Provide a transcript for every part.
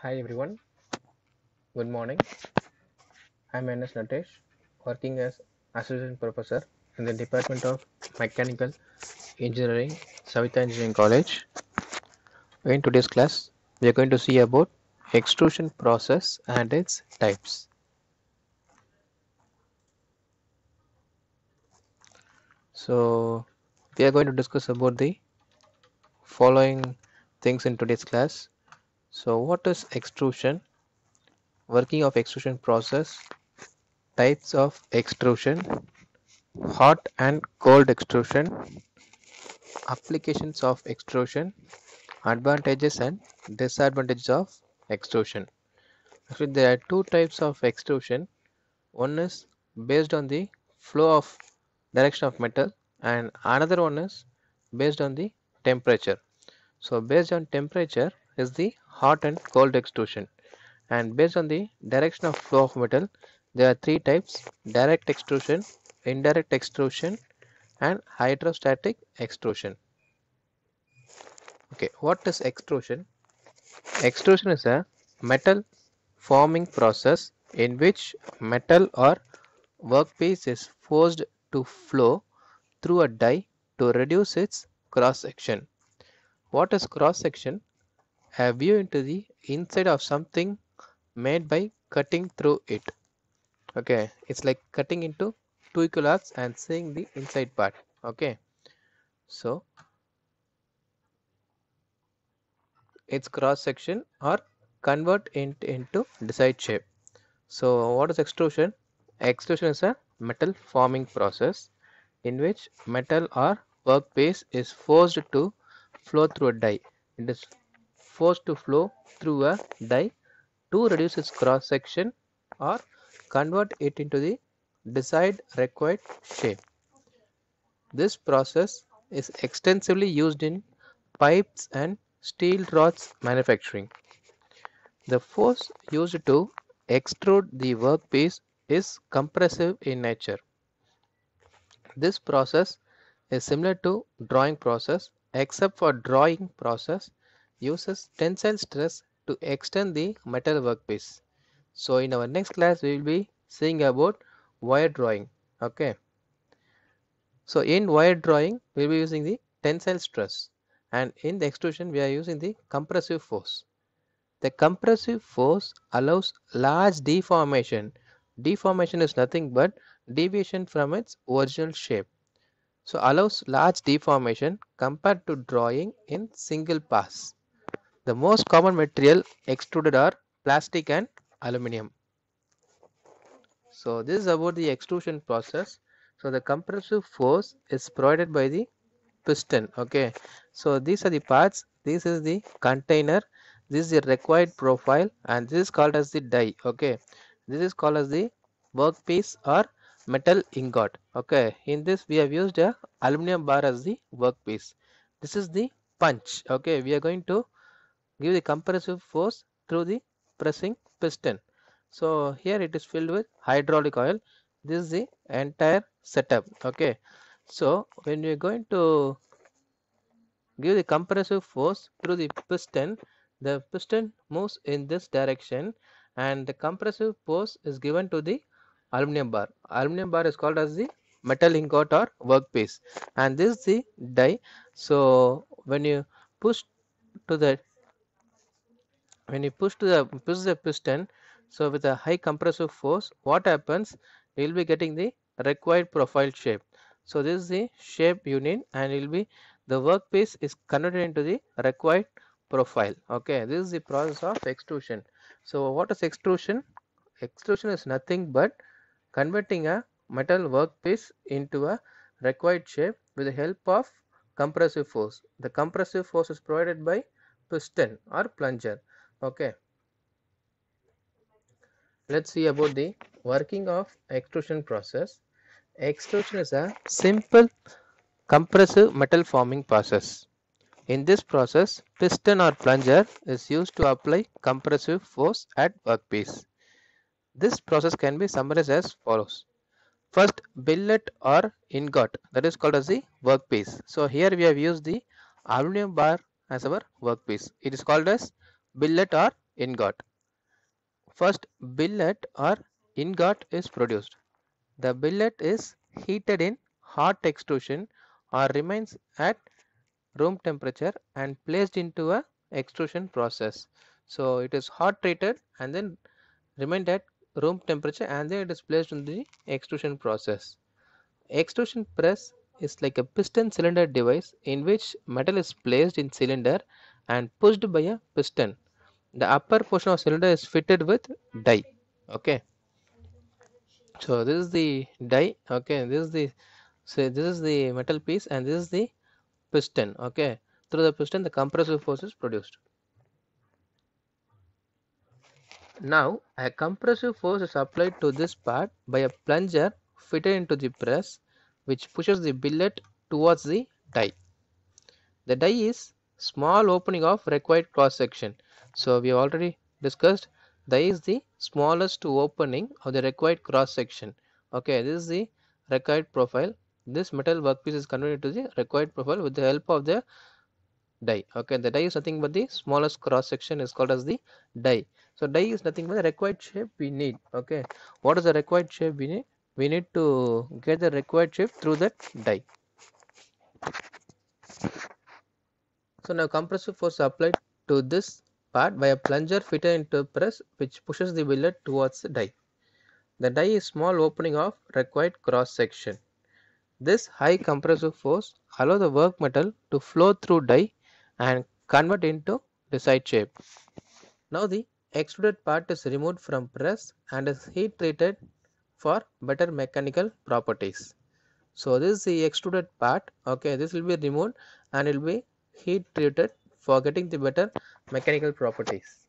Hi everyone, good morning. I'm N.S. Natesh, working as Assistant Professor in the Department of Mechanical Engineering, Savitha Engineering College. In today's class, we are going to see about extrusion process and its types. So, we are going to discuss about the following things in today's class. So, what is extrusion? Working of extrusion process, types of extrusion, hot and cold extrusion, applications of extrusion, advantages and disadvantages of extrusion. Actually, there are two types of extrusion. One is based on the flow of direction of metal, and another one is based on the temperature. So, based on temperature is the hot and cold extrusion, and based on the direction of flow of metal, there are three types: direct extrusion, indirect extrusion, and hydrostatic extrusion. Okay, what is extrusion? Extrusion is a metal forming process in which metal or workpiece is forced to flow through a die to reduce its cross section. What is cross section? A view into the inside of something made by cutting through it. Okay, it's like cutting into two equal arcs and seeing the inside part. Okay, so its cross section or convert it into desired shape. So what is extrusion? Extrusion is a metal forming process in which metal or workpiece is forced to flow through a die. It is forced to flow through a die to reduce its cross section or convert it into the desired required shape. This process is extensively used in pipes and steel rods manufacturing. The force used to extrude the workpiece is compressive in nature. This process is similar to drawing process, except for drawing process uses tensile stress to extend the metal workpiece. So in our next class we will be seeing about wire drawing. Okay. So in wire drawing we will be using the tensile stress, and in the extrusion we are using the compressive force. The compressive force allows large deformation. Deformation is nothing but deviation from its original shape. So allows large deformation compared to drawing in single pass. The most common material extruded are plastic and aluminum. So this is about the extrusion process. So the compressive force is provided by the piston. Okay, so these are the parts. This is the container, this is the required profile, and this is called as the die. Okay, this is called as the workpiece or metal ingot. Okay, in this we have used a aluminum bar as the workpiece. This is the punch. Okay, we are going to give the compressive force through the pressing piston. So here it is filled with hydraulic oil. This is the entire setup. Okay, so when we are going to give the compressive force through the piston moves in this direction, and the compressive force is given to the aluminum bar. Aluminum bar is called as the metal ingot or workpiece, and this is the die. So when you push to the push the piston, so with a high compressive force, what happens? You will be getting the required profile shape. So this is the shape unit, and it will be the workpiece is converted into the required profile. Okay, this is the process of extrusion. So what is extrusion? Extrusion is nothing but converting a metal workpiece into a required shape with the help of compressive force. The compressive force is provided by piston or plunger. Okay, let's see about the working of extrusion process. Extrusion is a simple compressive metal forming process. In this process, piston or plunger is used to apply compressive force at workpiece. This process can be summarized as follows. First, billet or ingot, that is called as the workpiece. So here we have used the aluminum bar as our workpiece. It is called as billet or ingot. First, billet or ingot is produced. The billet is heated in hot extrusion or remains at room temperature and placed into a extrusion process. So it is hot treated and then remained at room temperature and then it is placed in the extrusion process. Extrusion press is like a piston cylinder device in which metal is placed in cylinder and pushed by a piston. The upper portion of cylinder is fitted with die. Okay, so this is the die. Okay, this is the metal piece and this is the piston. Okay, through the piston the compressive force is produced. Now a compressive force is applied to this part by a plunger fitted into the press, which pushes the billet towards the die. The die is small opening of required cross section. So we have already discussed die is the smallest opening of the required cross section. Okay, this is the required profile. This metal workpiece is converted to the required profile with the help of the die. Okay, the die is nothing but the smallest cross section is called as the die. So die is nothing but the required shape we need. Okay, what is the required shape we need? We need to get the required shape through that die. So now compressive force applied to this part by a plunger fitted into a press which pushes the billet towards the die. The die is small opening of required cross section. This high compressive force allows the work metal to flow through die and convert into desired shape. Now the extruded part is removed from press and is heat treated for better mechanical properties. So this is the extruded part. Okay, this will be removed and it will be heat treated for getting the better mechanical properties.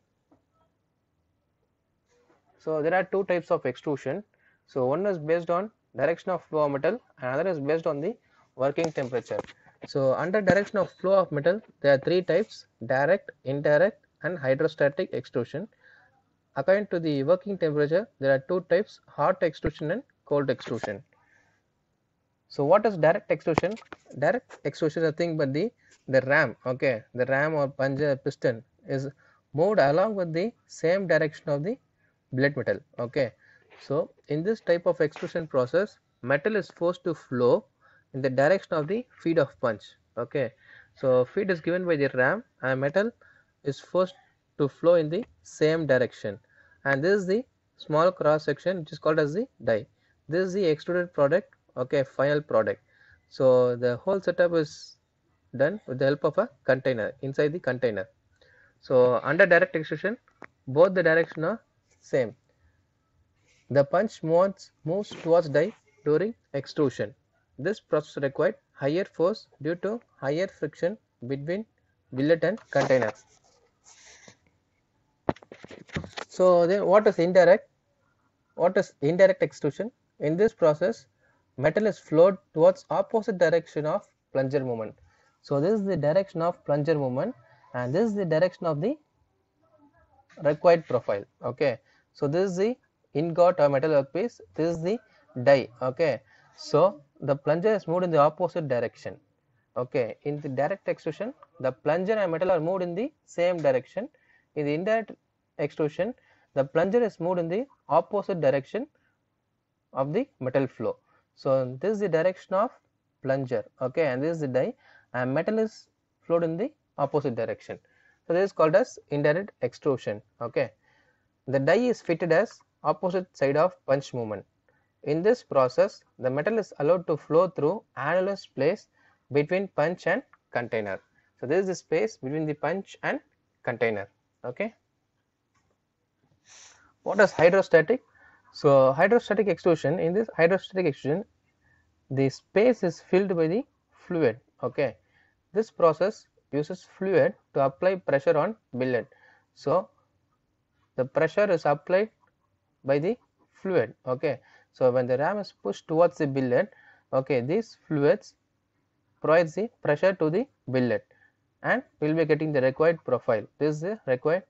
So there are two types of extrusion. So one is based on direction of flow of metal, another is based on the working temperature. So under direction of flow of metal, there are three types: direct, indirect, and hydrostatic extrusion. According to the working temperature, there are two types: hot extrusion and cold extrusion. So what is direct extrusion? Direct extrusion is nothing but the ram. Okay, the ram or plunger piston is moved along with the same direction of the billet metal. Okay, so in this type of extrusion process, metal is forced to flow in the direction of the feed of punch. Okay, so feed is given by the ram and metal is forced to flow in the same direction, and this is the small cross section which is called as the die. This is the extruded product. Okay, final product. So the whole setup is done with the help of a container inside the container. So under direct extrusion, both the direction are same. The punch moves towards die during extrusion. This process required higher force due to higher friction between billet and container. So then what is indirect? What is indirect extrusion? In this process, metal is flowed towards opposite direction of plunger movement. So this is the direction of plunger movement and this is the direction of the required profile. Okay, so this is the ingot or metal workpiece, this is the die. Okay, so the plunger is moved in the opposite direction. Okay, in the direct extrusion, the plunger and metal are moved in the same direction. In the indirect extrusion, the plunger is moved in the opposite direction of the metal flow. So this is the direction of plunger. Okay, and this is the die and metal is flowed in the opposite direction. So this is called as indirect extrusion. Okay, the die is fitted as opposite side of punch movement. In this process, the metal is allowed to flow through annulus space between punch and container. So this is the space between the punch and container. Okay, what is hydrostatic? So hydrostatic extrusion, in this hydrostatic extrusion, the space is filled by the fluid. Okay, this process uses fluid to apply pressure on billet. So the pressure is applied by the fluid. Okay, so when the ram is pushed towards the billet, okay, these fluids provides the pressure to the billet and we will be getting the required profile. This is the required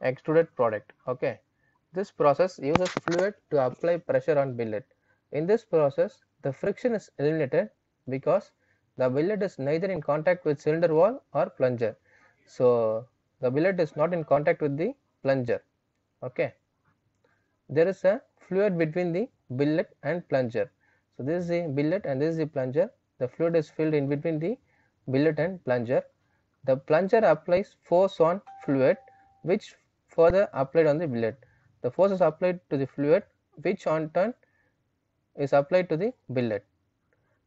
extruded product. Okay, this process uses fluid to apply pressure on billet. In this process, the friction is eliminated because the billet is neither in contact with cylinder wall or plunger. So the billet is not in contact with the plunger. Okay, there is a fluid between the billet and plunger. So this is the billet and this is the plunger. The fluid is filled in between the billet and plunger. The plunger applies force on fluid which further applied on the billet. The force is applied to the fluid which on turn is applied to the billet.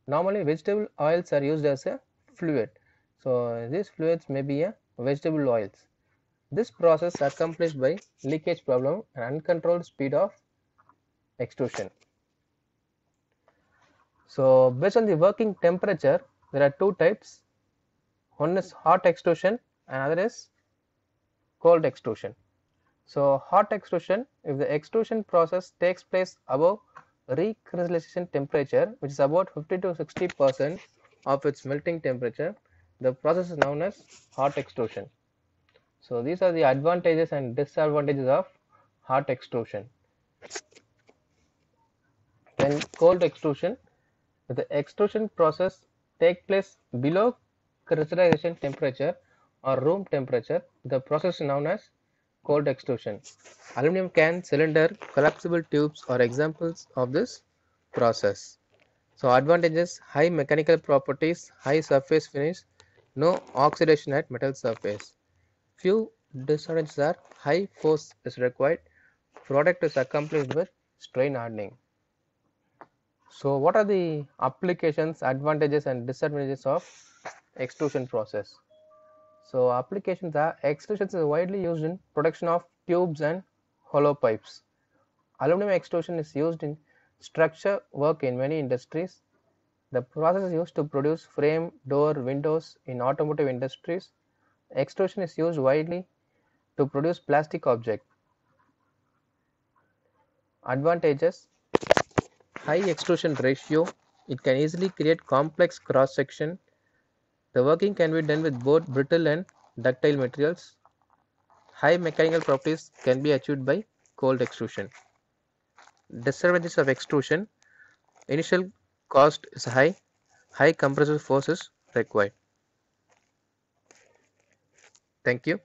Normally vegetable oils are used as a fluid. So these fluids may be a vegetable oils. This process is accomplished by leakage problem and uncontrolled speed of extrusion. So based on the working temperature, there are two types. One is hot extrusion and other is cold extrusion. So hot extrusion, if the extrusion process takes place above recrystallization temperature, which is about 50 to 60% of its melting temperature, the process is known as hot extrusion. So these are the advantages and disadvantages of hot extrusion. Then cold extrusion, if the extrusion process takes place below crystallization temperature or room temperature, the process is known as cold extrusion. Aluminum can, cylinder, collapsible tubes are examples of this process. So advantages: high mechanical properties, high surface finish, no oxidation at metal surface. Few disadvantages are high force is required, product is accomplished with strain hardening. So what are the applications, advantages and disadvantages of extrusion process? So applications are: extrusion is widely used in production of tubes and hollow pipes. Aluminum extrusion is used in structure work in many industries. The process is used to produce frame, door, windows in automotive industries. Extrusion is used widely to produce plastic objects. Advantages: high extrusion ratio, it can easily create complex cross section. The working can be done with both brittle and ductile materials. High mechanical properties can be achieved by cold extrusion. Disadvantages of extrusion: initial cost is high compressive force is required. Thank you.